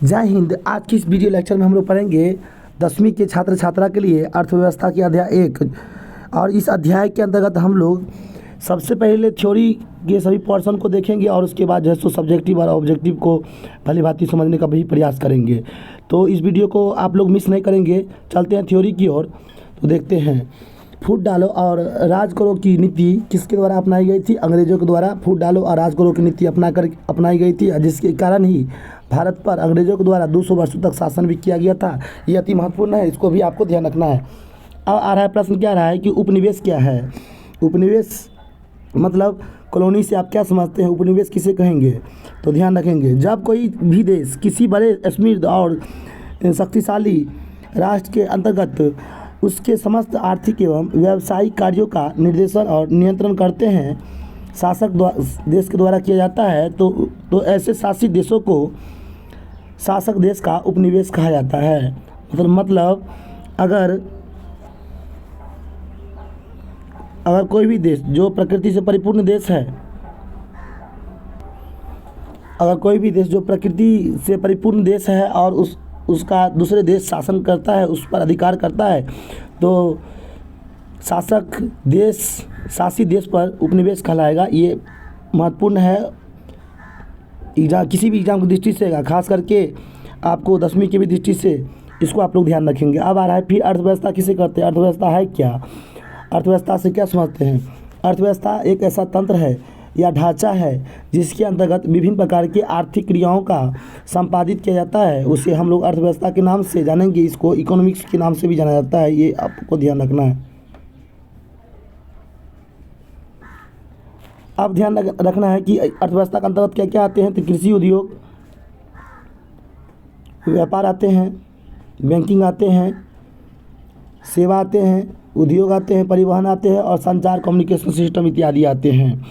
जय हिंद। आज की इस वीडियो लेक्चर में हम लोग पढ़ेंगे 10वीं के छात्र छात्रा के लिए अर्थव्यवस्था के अध्याय 1। और इस अध्याय के अंतर्गत हम लोग सबसे पहले थ्योरी के सभी पोर्शन को देखेंगे और उसके बाद जो है सो सब्जेक्टिव और ऑब्जेक्टिव को भली भांति समझने का भी प्रयास करेंगे। तो इस वीडियो को आप लोग मिस नहीं करेंगे। चलते हैं थ्योरी की ओर। तो देखते हैं, फूट डालो और राज करो की नीति किसके द्वारा अपनाई गई थी? अंग्रेजों के द्वारा फूट डालो और राज करो की नीति अपनाई गई थी, जिसके कारण ही भारत पर अंग्रेजों के द्वारा 200 वर्षों तक शासन भी किया गया था। ये अति महत्वपूर्ण है, इसको भी आपको ध्यान रखना है। अब आ रहा है प्रश्न, क्या रहा है कि उपनिवेश क्या है? उपनिवेश मतलब कॉलोनी से आप क्या समझते हैं? उपनिवेश किसे कहेंगे? तो ध्यान रखेंगे, जब कोई भी देश किसी बड़े समृद्ध और शक्तिशाली राष्ट्र के अंतर्गत उसके समस्त आर्थिक एवं व्यावसायिक कार्यों का निर्देशन और नियंत्रण करते हैं शासक देश के द्वारा किया जाता है, तो ऐसे शासित देशों को शासक देश का उपनिवेश कहा जाता है। मतलब अगर कोई भी देश जो प्रकृति से परिपूर्ण देश है, अगर कोई भी देश जो प्रकृति से परिपूर्ण देश है और उसका दूसरे देश शासन करता है, उस पर अधिकार करता है, तो शासित देश पर उपनिवेश कहलाएगा। ये महत्वपूर्ण है एग्जाम, किसी भी एग्जाम की दृष्टि से, खास करके आपको 10वीं की भी दृष्टि से इसको आप लोग ध्यान रखेंगे। अब आ रहा है फिर अर्थव्यवस्था किसे कहते हैं? अर्थव्यवस्था है क्या? अर्थव्यवस्था से क्या समझते हैं? अर्थव्यवस्था एक ऐसा तंत्र है या ढांचा है जिसके अंतर्गत विभिन्न प्रकार की आर्थिक क्रियाओं का संपादित किया जाता है। उसे हम लोग अर्थव्यवस्था के नाम से जानेंगे। इसको इकोनॉमिक्स के नाम से भी जाना जाता है, ये आपको ध्यान रखना है। अब ध्यान रखना है कि अर्थव्यवस्था के अंतर्गत क्या क्या आते हैं। तो कृषि उद्योग, व्यापार आते हैं, बैंकिंग आते हैं, सेवा आते हैं, उद्योग आते हैं, परिवहन आते हैं और संचार कम्युनिकेशन सिस्टम इत्यादि आते हैं।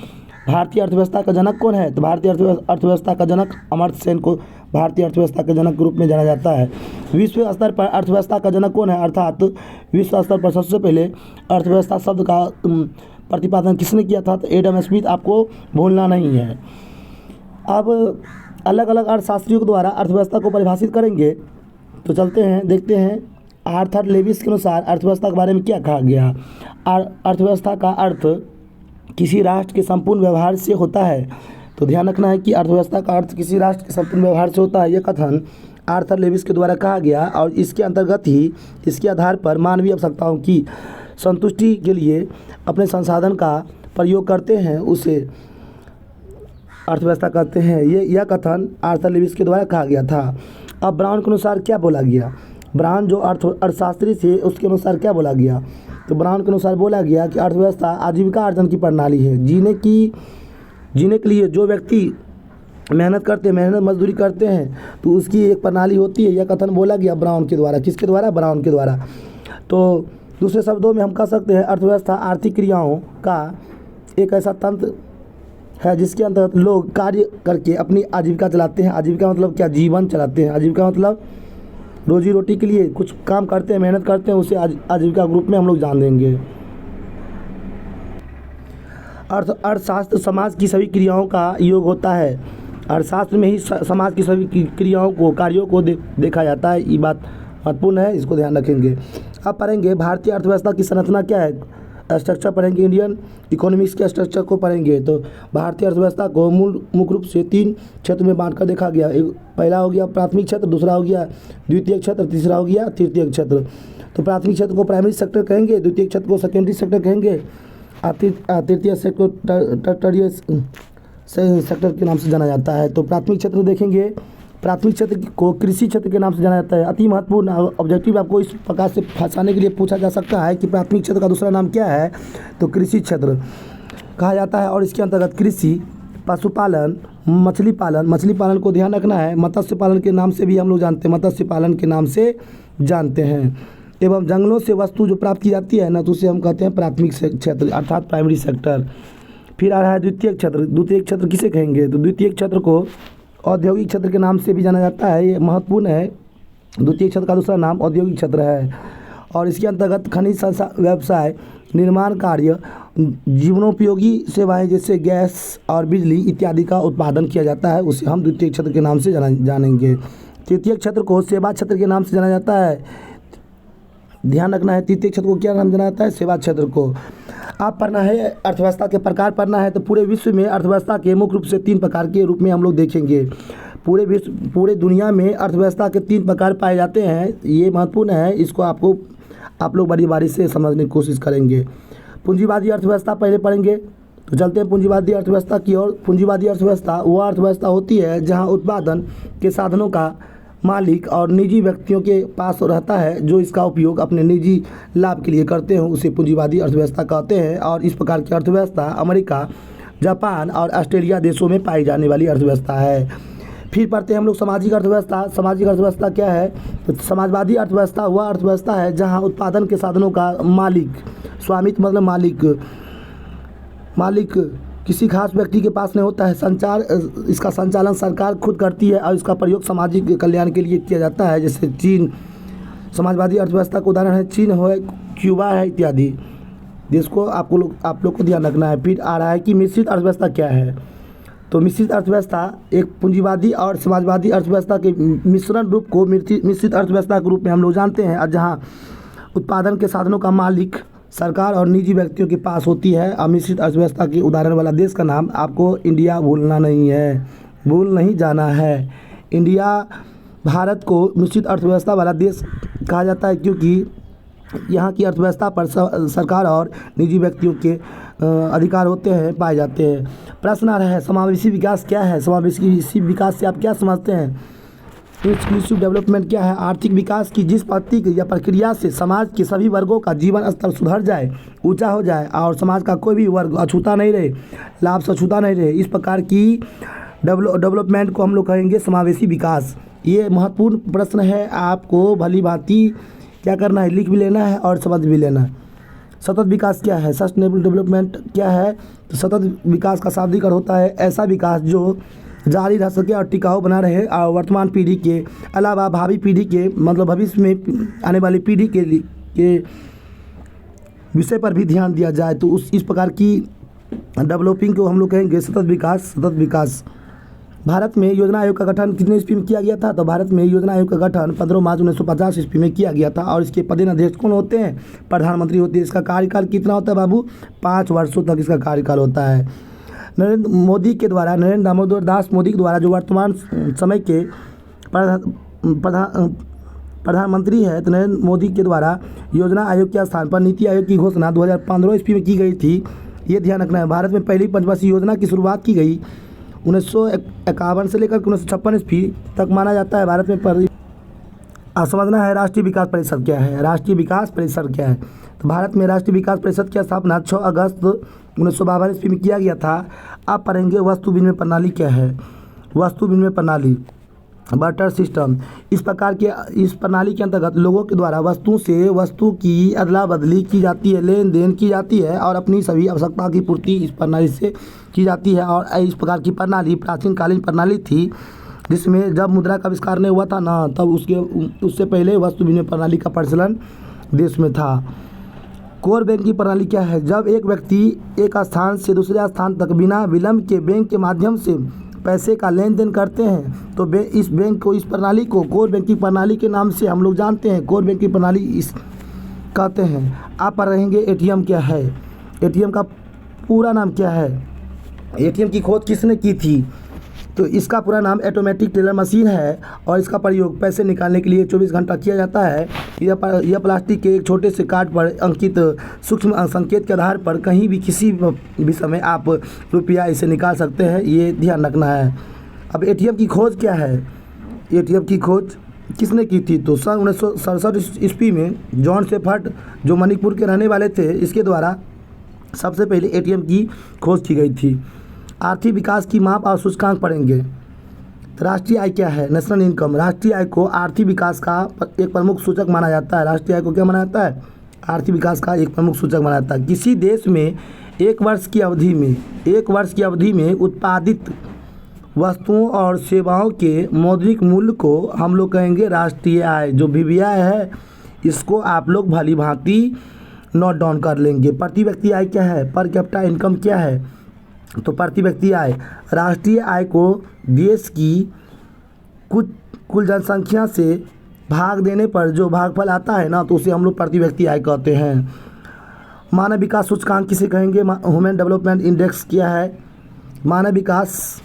भारतीय अर्थव्यवस्था का जनक कौन है? तो भारतीय अर्थव्यवस्था का जनक अमर्त्य सेन को भारतीय अर्थव्यवस्था के जनक के रूप में जाना जाता है। विश्व स्तर पर अर्थव्यवस्था का जनक कौन है? अर्थात विश्व स्तर पर सबसे पहले अर्थव्यवस्था शब्द का प्रतिपादन किसने किया था? तो एडम स्मिथ, आपको भूलना नहीं है। अब अलग अलग अर्थशास्त्रियों के द्वारा अर्थव्यवस्था को परिभाषित करेंगे। तो चलते हैं, देखते हैं आर्थर लेविस के अनुसार अर्थव्यवस्था के बारे में क्या कहा गया। अर्थव्यवस्था का अर्थ किसी राष्ट्र के संपूर्ण व्यवहार से होता है। तो ध्यान रखना है कि अर्थव्यवस्था का अर्थ किसी राष्ट्र के संपूर्ण व्यवहार से होता है। यह कथन आर्थर लेविस के द्वारा कहा गया और इसके अंतर्गत ही, इसके आधार पर मानवीय आवश्यकताओं की संतुष्टि के लिए अपने संसाधन का प्रयोग करते हैं, उसे अर्थव्यवस्था कहते हैं। यह कथन आर्थर लेविस के द्वारा कहा गया था। अब ब्राउन के अनुसार क्या बोला गया? ब्राउन जो अर्थशास्त्री थे, उसके अनुसार क्या बोला गया? तो ब्राउन के अनुसार बोला गया कि अर्थव्यवस्था आजीविका अर्जन की प्रणाली है। जीने के लिए जो व्यक्ति मेहनत मजदूरी करते हैं, तो उसकी एक प्रणाली होती है। यह कथन बोला गया ब्राउन के द्वारा। किसके द्वारा? ब्राउन के द्वारा। तो दूसरे शब्दों में हम कह सकते हैं अर्थव्यवस्था आर्थिक क्रियाओं का एक ऐसा तंत्र है जिसके अंतर्गत लोग कार्य करके अपनी आजीविका चलाते हैं। आजीविका मतलब क्या? जीवन चलाते हैं। आजीविका मतलब रोजी रोटी के लिए कुछ काम करते हैं, मेहनत करते हैं, उसे आजीविका ग्रुप में हम लोग जान देंगे। अर्थशास्त्र समाज की सभी क्रियाओं का योग होता है। अर्थशास्त्र में ही समाज की सभी क्रियाओं को, कार्यों को देखा जाता है। ये बात महत्वपूर्ण है, इसको ध्यान रखेंगे। अब पढ़ेंगे भारतीय अर्थव्यवस्था की संरचना क्या है। स्ट्रक्चर पढ़ेंगे, इंडियन इकोनॉमिक्स के स्ट्रक्चर को पढ़ेंगे। तो भारतीय अर्थव्यवस्था को मुख्य रूप से 3 क्षेत्र में बांटकर देखा गया। पहला हो गया प्राथमिक क्षेत्र, दूसरा हो गया द्वितीयक क्षेत्र, तीसरा हो गया तृतीयक क्षेत्र। तो प्राथमिक क्षेत्र को प्राइमरी सेक्टर कहेंगे, द्वितीयक क्षेत्र को सेकेंडरी सेक्टर कहेंगे, तृतीय सेक्टर को टर्टियरी सेक्टर के नाम से जाना जाता है। तो प्राथमिक क्षेत्र देखेंगे, प्राथमिक क्षेत्र को कृषि क्षेत्र के नाम से जाना जाता है। अति महत्वपूर्ण ऑब्जेक्टिव आपको इस प्रकार से फंसाने के लिए पूछा जा सकता है कि प्राथमिक क्षेत्र का दूसरा नाम क्या है? तो कृषि क्षेत्र कहा जाता है। और इसके अंतर्गत कृषि, पशुपालन, मछली पालन को ध्यान रखना है। मत्स्य पालन के नाम से भी हम लोग जानते हैं, मत्स्य पालन के नाम से जानते हैं। एवं जंगलों से वस्तु जो प्राप्त की जाती है ना, तो उसे हम कहते हैं प्राथमिक क्षेत्र अर्थात प्राइमरी सेक्टर। फिर आ रहा है द्वितीयक क्षेत्र। द्वितीयक क्षेत्र किसे कहेंगे? तो द्वितीयक क्षेत्र को औद्योगिक क्षेत्र के नाम से भी जाना जाता है। ये महत्वपूर्ण है। द्वितीय क्षेत्र का दूसरा नाम औद्योगिक क्षेत्र है और इसके अंतर्गत खनिज व्यवसाय, निर्माण कार्य, जीवनोपयोगी सेवाएं जैसे गैस और बिजली इत्यादि का उत्पादन किया जाता है। उसे हम द्वितीय क्षेत्र के नाम से जानेंगे। तृतीय क्षेत्र को सेवा क्षेत्र के नाम से जाना जाता है। ध्यान रखना है, तृतीय क्षेत्र को क्या नाम जाना जाता है? सेवा क्षेत्र को। आप पढ़ना है अर्थव्यवस्था के प्रकार पढ़ना है, तो पूरे विश्व में अर्थव्यवस्था के मुख्य रूप से 3 प्रकार के रूप में हम लोग देखेंगे। पूरे दुनिया में अर्थव्यवस्था के 3 प्रकार पाए जाते हैं। ये महत्वपूर्ण है, इसको आप लोग बारी बारी से समझने की कोशिश करेंगे। पूंजीवादी अर्थव्यवस्था पहले पढ़ेंगे, तो चलते हैं पूंजीवादी अर्थव्यवस्था की ओर। पूंजीवादी अर्थव्यवस्था वह अर्थव्यवस्था होती है जहां उत्पादन के साधनों का मालिक और निजी व्यक्तियों के पास रहता है, जो इसका उपयोग अपने निजी लाभ के लिए करते हैं, उसे पूंजीवादी अर्थव्यवस्था कहते हैं। और इस प्रकार की अर्थव्यवस्था अमेरिका, जापान और ऑस्ट्रेलिया देशों में पाई जाने वाली अर्थव्यवस्था है। फिर पढ़ते हैं हम लोग सामाजिक अर्थव्यवस्था। सामाजिक अर्थव्यवस्था क्या है? तो समाजवादी अर्थव्यवस्था वह अर्थव्यवस्था है जहाँ उत्पादन के साधनों का मालिक, स्वामित्व मतलब मालिक किसी खास व्यक्ति के पास नहीं होता है। इसका संचालन सरकार खुद करती है और इसका प्रयोग सामाजिक कल्याण के लिए किया जाता है। जैसे चीन, समाजवादी अर्थव्यवस्था का उदाहरण है चीन है, क्यूबा है इत्यादि देश को आप लोग को ध्यान रखना है। फिर आ रहा है कि मिश्रित अर्थव्यवस्था क्या है? तो मिश्रित अर्थव्यवस्था एक पूंजीवादी और समाजवादी अर्थव्यवस्था के मिश्रण रूप को मिश्रित अर्थव्यवस्था के रूप में हम लोग जानते हैं, जहाँ उत्पादन के साधनों का मालिक सरकार और निजी व्यक्तियों के पास होती है। और मिश्रित अर्थव्यवस्था के उदाहरण वाला देश का नाम आपको इंडिया भूल नहीं जाना है। इंडिया, भारत को मिश्रित अर्थव्यवस्था वाला देश कहा जाता है, क्योंकि यहाँ की अर्थव्यवस्था पर सरकार और निजी व्यक्तियों के अधिकार पाए जाते हैं। प्रश्न आ रहा है, समावेशी विकास क्या है? समावेशी विकास से आप क्या समझते हैं? इंक्लूसिव डेवलपमेंट क्या है? आर्थिक विकास की जिस पद्धति या प्रक्रिया से समाज के सभी वर्गों का जीवन स्तर सुधर जाए, ऊंचा हो जाए और समाज का कोई भी वर्ग अछूता नहीं रहे, लाभ से अछूता नहीं रहे, इस प्रकार की डेवलपमेंट को हम लोग कहेंगे समावेशी विकास। ये महत्वपूर्ण प्रश्न है, आपको भली भांति क्या करना है, लिख भी लेना है और समझ भी लेना है। सतत विकास क्या है? सस्टेनेबल डेवलपमेंट क्या है? तो सतत विकास का शाब्दिक अर्थ होता है ऐसा विकास जो जारी रह सके और टिकाऊ बना रहे और वर्तमान पीढ़ी के अलावा भावी पीढ़ी के मतलब भविष्य में आने वाली पीढ़ी के विषय पर भी ध्यान दिया जाए। तो इस प्रकार की डेवलपिंग को हम लोग कहेंगे सतत विकास। भारत में योजना आयोग का गठन कितने ईस्वी में किया गया था? तो भारत में योजना आयोग का गठन 15 मार्च 1950 ईस्वी में किया गया था। और इसके पदेनाध्यक्ष कौन होते हैं? प्रधानमंत्री होते हैं। इसका कार्यकाल कितना होता है बाबू? 5 वर्षों तक इसका कार्यकाल होता है। नरेंद्र दामोदर दास मोदी के द्वारा जो वर्तमान समय के प्रधानमंत्री है, तो नरेंद्र मोदी के द्वारा योजना आयोग के स्थान पर नीति आयोग की घोषणा 2015 ईस्वी में की गई थी। ये ध्यान रखना है। भारत में पहली पंचवर्षीय योजना की शुरुआत की गई 1951 से लेकर 1956 ईस्वी तक माना जाता है। भारत में समझना है राष्ट्रीय विकास परिषद क्या है। राष्ट्रीय विकास परिषद क्या है? तो भारत में राष्ट्रीय विकास परिषद की स्थापना 6 अगस्त 1952 ईस्वी में किया गया था। आप पढ़ेंगे वस्तु विनिमय प्रणाली क्या है। वस्तु विनिमय प्रणाली, बार्टर सिस्टम। इस प्रणाली के अंतर्गत लोगों के द्वारा वस्तु से वस्तु की अदला बदली की जाती है, लेन देन की जाती है और अपनी सभी आवश्यकता की पूर्ति इस प्रणाली से की जाती है। और इस प्रकार की प्रणाली प्राचीन कालीन प्रणाली थी, जिसमें जब मुद्रा का आविष्कार नहीं हुआ था ना, तब उससे पहले वस्तु विनिमय प्रणाली का प्रचलन देश में था। कोर बैंकिंग प्रणाली क्या है? जब एक व्यक्ति एक स्थान से दूसरे स्थान तक बिना विलंब के बैंक के माध्यम से पैसे का लेन देन करते हैं, तो इस प्रणाली को कोर बैंकिंग प्रणाली के नाम से हम लोग जानते हैं। कोर बैंकिंग प्रणाली कहते हैं। आप पर रहेंगे एटीएम क्या है? एटीएम का पूरा नाम क्या है? एटीएम की खोज किसने की थी? तो इसका पूरा नाम ऑटोमेटिक टेलर मशीन है और इसका प्रयोग पैसे निकालने के लिए 24 घंटा किया जाता है। यह प्लास्टिक के एक छोटे से कार्ड पर अंकित सूक्ष्म संकेत के आधार पर कहीं भी किसी भी समय आप रुपया इसे निकाल सकते हैं, ये ध्यान रखना है। अब एटीएम की खोज क्या है? एटीएम की खोज किसने की थी? तो सन 1967 ईस्वी में जॉन शेफर्ड, जो मणिपुर के रहने वाले थे, इसके द्वारा सबसे पहले एटीएम की खोज की गई थी। आर्थिक विकास की माप और सूचकांक पढ़ेंगे। राष्ट्रीय आय क्या है? National income. राष्ट्रीय आय को आर्थिक विकास का एक प्रमुख सूचक माना जाता है। राष्ट्रीय आय को क्या माना जाता है? आर्थिक विकास का एक प्रमुख सूचक माना जाता है। किसी देश में एक वर्ष की अवधि में उत्पादित वस्तुओं और सेवाओं के मौद्रिक मूल्य को हम लोग कहेंगे राष्ट्रीय आय। जो BVI है, इसको आप लोग भली भांति नोट डाउन कर लेंगे। प्रति व्यक्ति आय क्या है? पर कैपिटा इनकम क्या है? तो प्रति व्यक्ति आय, राष्ट्रीय आय को देश की कुछ कुल जनसंख्या से भाग देने पर जो भागफल आता है ना, तो उसे हम लोग प्रति व्यक्ति आय कहते हैं। मानव विकास सूचकांक किसे कहेंगे? ह्यूमन डेवलपमेंट इंडेक्स क्या है? मानव विकास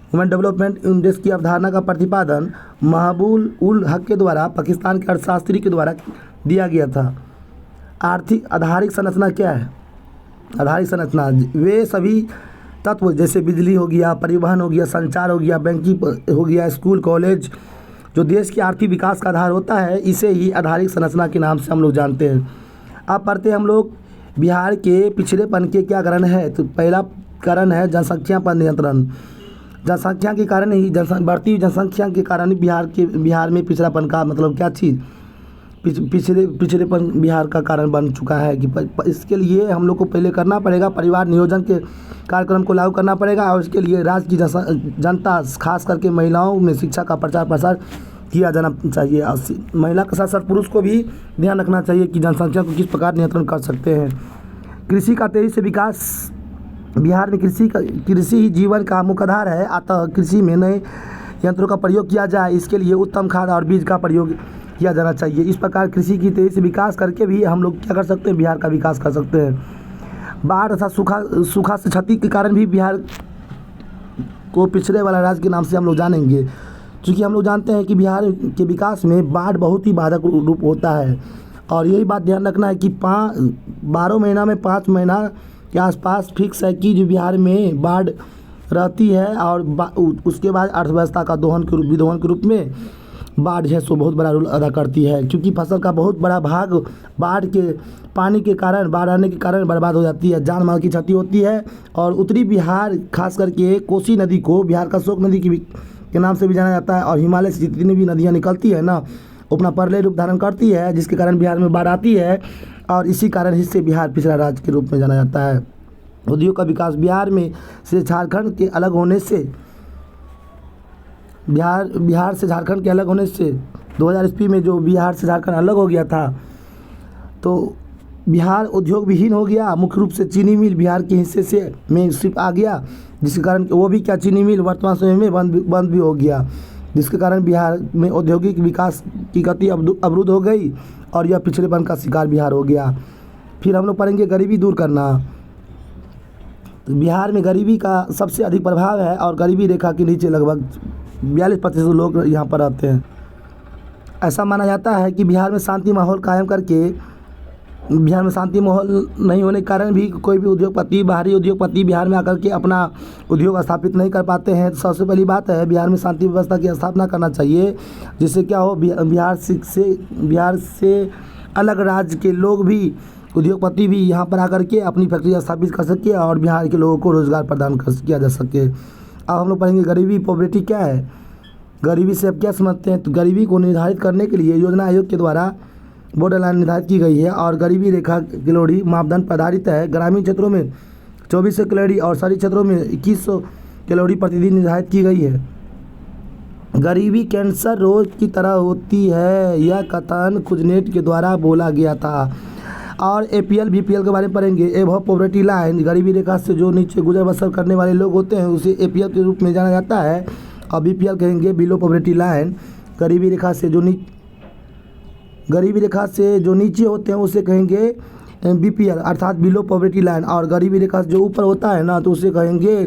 ह्यूमन डेवलपमेंट इंडेक्स की अवधारणा का प्रतिपादन महबूब उल हक के द्वारा पाकिस्तान के अर्थशास्त्री के द्वारा दिया गया था। आर्थिक आधारिक संरचना क्या है? आधारिक संरचना वे सभी तत्व जैसे बिजली हो गया, परिवहन हो गया, संचार हो गया, बैंकिंग हो गया, स्कूल कॉलेज, जो देश के आर्थिक विकास का आधार होता है, इसे ही आधारिक संरचना के नाम से हम लोग जानते हैं। अब पढ़ते हैं हम लोग बिहार के पिछड़ेपन के क्या कारण है। तो पहला कारण है जनसंख्या पर नियंत्रण। जनसंख्या के कारण ही बढ़ती हुई जनसंख्या के कारण बिहार में पिछड़ापन का मतलब क्या चीज़ पिछड़ेपन बिहार का कारण बन चुका है कि इसके लिए हम लोग को पहले करना पड़ेगा, परिवार नियोजन के कार्यक्रम को लागू करना पड़ेगा और इसके लिए राज्य की जनता खास करके महिलाओं में शिक्षा का प्रचार प्रसार किया जाना चाहिए। महिला के साथ साथ पुरुष को भी ध्यान रखना चाहिए कि जनसंख्या को किस प्रकार नियंत्रण कर सकते हैं। कृषि का तेजी से विकास। बिहार में कृषि ही जीवन का मुख्य आधार है, अतः कृषि में नए यंत्रों का प्रयोग किया जाए, इसके लिए उत्तम खाद और बीज का प्रयोग किया जाना चाहिए। इस प्रकार कृषि की तेजी से विकास करके भी हम लोग क्या कर सकते हैं? बिहार का विकास कर सकते हैं। बाढ़ तथा सूखा से क्षति के कारण भी बिहार को पिछड़े वाला राज्य के नाम से हम लोग जानेंगे, क्योंकि हम लोग जानते हैं कि बिहार के विकास में बाढ़ बहुत ही बाधक रूप होता है। और यही बात ध्यान रखना है कि 12 महीना में 5 महीना के आसपास फिक्स है कि जो बिहार में बाढ़ रहती है और उसके बाद अर्थव्यवस्था का विदोहन के रूप में बाढ़ है सो बहुत बड़ा रोल अदा करती है, क्योंकि फसल का बहुत बड़ा भाग बाढ़ के पानी के कारण, बाढ़ आने के कारण बर्बाद हो जाती है, जान माल की क्षति होती है। और उत्तरी बिहार खास करके कोसी नदी को बिहार का शोक नदी के नाम से भी जाना जाता है। और हिमालय से जितनी भी नदियाँ निकलती है ना, अपना प्रलय रूप धारण करती है, जिसके कारण बिहार में बाढ़ आती है और इसी कारण इससे बिहार पिछड़ा राज्य के रूप में जाना जाता है। उद्योग का विकास। बिहार में से झारखंड के अलग होने से बिहार से झारखंड के अलग होने से 2000 ईस्वी में जो बिहार से झारखंड अलग हो गया था, तो बिहार उद्योग विहीन हो गया। मुख्य रूप से चीनी मिल बिहार के हिस्से से में सिर्फ आ गया, जिसके कारण वो भी क्या चीनी मिल वर्तमान समय में बंद भी हो गया, जिसके कारण बिहार में औद्योगिक विकास की गति अवरुद्ध हो गई और यह पिछड़ेपन का शिकार बिहार हो गया। फिर हम लोग पढ़ेंगे गरीबी दूर करना। तो बिहार में गरीबी का सबसे अधिक प्रभाव है और गरीबी रेखा के नीचे लगभग 42% लोग यहाँ पर रहते हैं। ऐसा माना जाता है कि बिहार में शांति माहौल कायम करके, बिहार में शांति माहौल नहीं होने के कारण भी कोई भी उद्योगपति, बाहरी उद्योगपति बिहार में आकर के अपना उद्योग स्थापित नहीं कर पाते हैं। तो सबसे पहली बात है बिहार में शांति व्यवस्था की स्थापना करना चाहिए, जिससे क्या हो बिहार से अलग राज्य के लोग भी, उद्योगपति भी यहाँ पर आकर के अपनी फैक्ट्री स्थापित कर सके और बिहार के लोगों को रोज़गार प्रदान किया जा सके। अब हम लोग पढ़ेंगे गरीबी। पॉवर्टी क्या है? गरीबी से अब क्या समझते हैं? तो गरीबी को निर्धारित करने के लिए योजना आयोग के द्वारा बॉर्डर लाइन निर्धारित की गई है और गरीबी रेखा कैलोरी मापदंड पर आधारित है। ग्रामीण क्षेत्रों में 2400 कैलोरी और शहरी क्षेत्रों में 2100 कैलोरी प्रतिदिन निर्धारित की गई है। गरीबी कैंसर रोग की तरह होती है, यह कथन कुजनेट के द्वारा बोला गया था। और APL BPL के बारे में पढ़ेंगे। एबव पॉवर्टी लाइन, गरीबी रेखा से जो नीचे गुजर बसर करने वाले लोग होते हैं उसे APL के रूप में जाना जाता है। और BPL कहेंगे बिलो पॉवर्टी लाइन, गरीबी रेखा से जो नीचे होते हैं उसे कहेंगे BPL अर्थात बिलो पॉवर्टी लाइन। और गरीबी रेखा से जो ऊपर होता है ना, तो उसे कहेंगे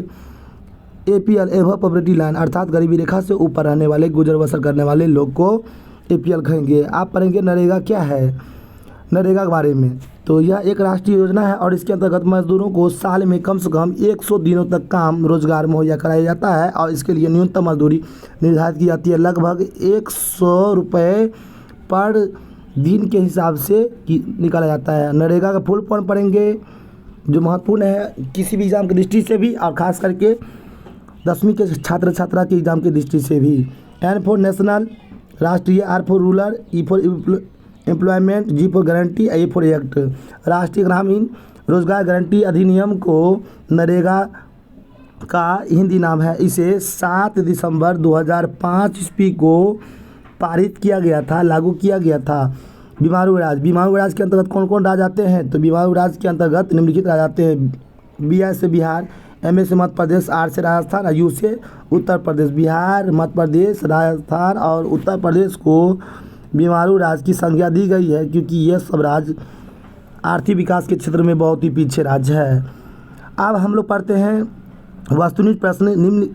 APL एबव पॉवर्टी लाइन अर्थात गरीबी रेखा से ऊपर रहने वाले, गुजर बसर करने वाले लोग को APL कहेंगे। आप पढ़ेंगे नरेगा क्या है। नरेगा के बारे में, तो यह एक राष्ट्रीय योजना है और इसके अंतर्गत मजदूरों को साल में कम से कम 100 दिनों तक काम रोजगार मुहैया कराया जाता है और इसके लिए न्यूनतम मजदूरी निर्धारित की जाती है। लगभग 100 रुपये पर दिन के हिसाब से निकाला जाता है। नरेगा का फुल फॉर्म पढ़ेंगे, जो महत्वपूर्ण है किसी भी एग्ज़ाम की दृष्टि से भी और ख़ास करके 10वीं के छात्रा के एग्ज़ाम की दृष्टि से भी। N फॉर नेशनल, राष्ट्रीय, R for rural, E for employment, G for guarantee, A for act. राष्ट्रीय ग्रामीण रोजगार गारंटी अधिनियम को नरेगा का हिंदी नाम है। इसे 7 दिसंबर 2005 ईस्वी को पारित किया गया था, लागू किया गया था। बीमारू राज्य के अंतर्गत कौन कौन राज्य आते हैं? तो बीमारू राज्य के अंतर्गत निम्नलिखित राज्य आते हैं। BI से बिहार, M से मध्य प्रदेश, R से राजस्थान और U से उत्तर प्रदेश। बिहार, मध्य प्रदेश, राजस्थान और उत्तर प्रदेश को बीमारू राज्य की संज्ञा दी गई है क्योंकि ये सब राज्य आर्थिक विकास के क्षेत्र में बहुत ही पीछे राज्य है। अब हम लोग पढ़ते हैं वस्तुनिष्ठ प्रश्न। निम्न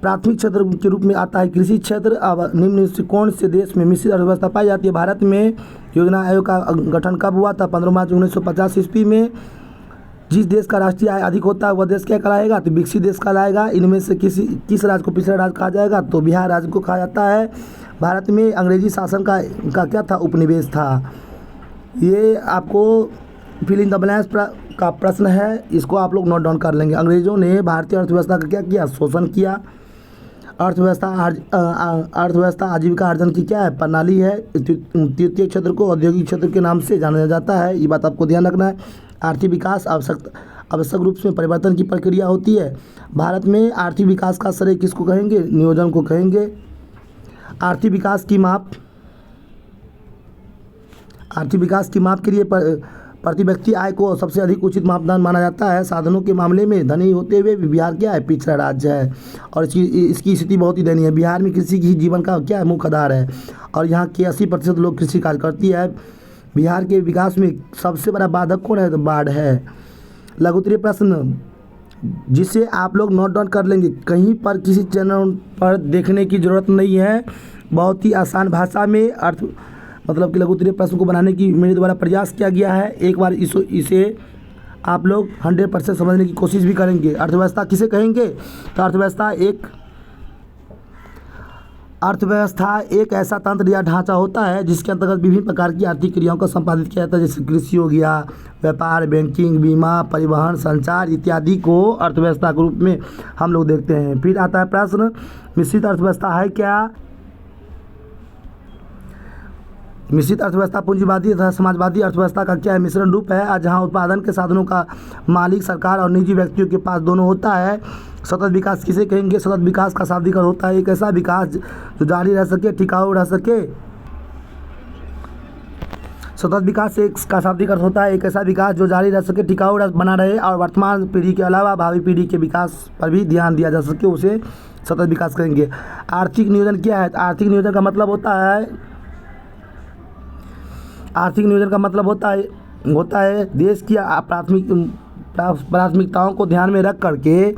प्राथमिक क्षेत्र के रूप में आता है कृषि क्षेत्र। अब निम्न से कौन से देश में मिश्रित अर्थव्यवस्था पाई जाती है? भारत में योजना आयोग का गठन कब हुआ था? 15 मार्च 1950 ईस्वी में। जिस देश का राष्ट्रीय आय अधिक होता है वह देश क्या कहलाएगा? तो विकसित देश कहलाएगा। इनमें से किस राज्य को पिछड़ा राज्य कहा जाएगा? तो बिहार राज्य को कहा जाता है। भारत में अंग्रेजी शासन का क्या था? उपनिवेश था। ये आपको फिल इन द ब्लैंक्स का प्रश्न है, इसको आप लोग नोट डाउन कर लेंगे। अंग्रेजों ने भारतीय अर्थव्यवस्था का क्या किया? शोषण किया। अर्थव्यवस्था आजीविका अर्जन की क्या है? प्रणाली है। तृतीय क्षेत्र को औद्योगिक क्षेत्र के नाम से जाना जाता है, ये बात आपको ध्यान रखना है। आर्थिक विकास आवश्यक रूप से परिवर्तन की प्रक्रिया होती है। भारत में आर्थिक विकास का श्रेय किसको कहेंगे? नियोजन को कहेंगे। आर्थिक विकास की माप के लिए प्रति व्यक्ति आय को सबसे अधिक उचित मापदंड माना जाता है। साधनों के मामले में धनी होते हुए भी बिहार क्या है? पिछड़ा राज्य है और इसकी स्थिति बहुत ही दयनीय है। बिहार में कृषि ही जीवन का क्या है? मुख्य आधार है और यहाँ के 80% लोग कृषि कार्य करती है। बिहार के विकास में सबसे बड़ा बाधक कौन है? तो बाढ़ है। लघुत्तरीय प्रश्न जिसे आप लोग नोट डाउन कर लेंगे, कहीं पर किसी चैनल पर देखने की ज़रूरत नहीं है। बहुत ही आसान भाषा में मतलब कि लघुत्तरीय प्रश्न को बनाने की मेरे द्वारा प्रयास किया गया है। एक बार इसे आप लोग 100% समझने की कोशिश भी करेंगे। अर्थव्यवस्था किसे कहेंगे? तो अर्थव्यवस्था एक ऐसा तंत्र या ढांचा होता है जिसके अंतर्गत विभिन्न प्रकार की आर्थिक क्रियाओं को संपादित किया जाता है, जैसे कृषि हो गया, व्यापार, बैंकिंग, बीमा, परिवहन, संचार इत्यादि को अर्थव्यवस्था के रूप में हम लोग देखते हैं। फिर आता है प्रश्न, मिश्रित अर्थव्यवस्था है क्या? मिश्रित अर्थव्यवस्था पूंजीवादी तथा समाजवादी अर्थव्यवस्था का क्या है? मिश्रण रूप है, जहां उत्पादन के साधनों का मालिक सरकार और निजी व्यक्तियों के पास दोनों होता है। सतत विकास किसे कहेंगे? सतत विकास का शाब्दिक अर्थ होता है एक ऐसा विकास जो जारी रह सके, टिकाऊ रह सके। सतत विकास का शाब्दिक अर्थ होता है एक ऐसा विकास जो जारी रह सके, टिकाऊ बना रहे और वर्तमान पीढ़ी के अलावा भावी पीढ़ी के विकास पर भी ध्यान दिया जा सके, उसे सतत विकास कहेंगे। आर्थिक नियोजन क्या है? आर्थिक नियोजन का मतलब होता है देश की प्राथमिकताओं को ध्यान में रख करके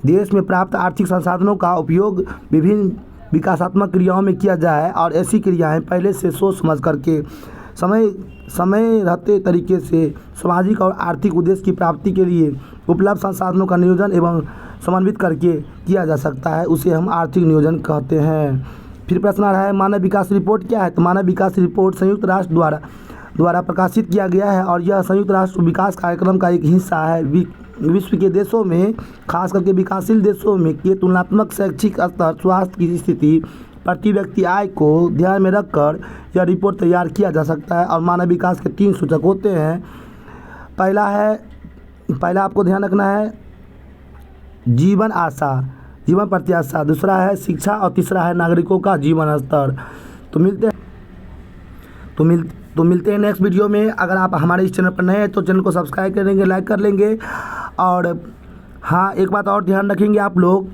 देश में प्राप्त आर्थिक संसाधनों का उपयोग विभिन्न विकासात्मक क्रियाओं में किया जाए और ऐसी क्रियाएं पहले से सोच समझ करके समय रहते तरीके से सामाजिक और आर्थिक उद्देश्य की प्राप्ति के लिए उपलब्ध संसाधनों का नियोजन एवं समन्वित करके किया जा सकता है, उसे हम आर्थिक नियोजन कहते हैं। फिर प्रश्न आ रहा है, मानव विकास रिपोर्ट क्या है? तो मानव विकास रिपोर्ट संयुक्त राष्ट्र द्वारा प्रकाशित किया गया है और यह संयुक्त राष्ट्र विकास कार्यक्रम का एक हिस्सा है। विश्व के देशों में, खास करके विकासशील देशों में के तुलनात्मक शैक्षिक स्तर, स्वास्थ्य की स्थिति, प्रति व्यक्ति आय को ध्यान में रखकर यह रिपोर्ट तैयार किया जा सकता है। और मानव विकास के 3 सूचक होते हैं। पहला आपको ध्यान रखना है जीवन प्रत्याशा, दूसरा है शिक्षा और तीसरा है नागरिकों का जीवन स्तर। तो मिलते हैं नेक्स्ट वीडियो में। अगर आप हमारे इस चैनल पर नए हैं तो चैनल को सब्सक्राइब कर लेंगे, लाइक कर लेंगे। और हाँ, एक बात और ध्यान रखेंगे आप लोग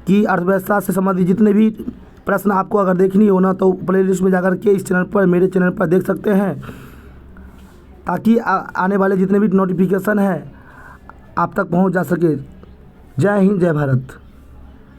कि अर्थव्यवस्था से संबंधित जितने भी प्रश्न आपको अगर देखनी हो ना, तो प्लेलिस्ट में जाकर के इस चैनल पर, मेरे चैनल पर देख सकते हैं, ताकि आने वाले जितने भी नोटिफिकेशन हैं आप तक पहुंच जा सके। जय हिंद, जय भारत।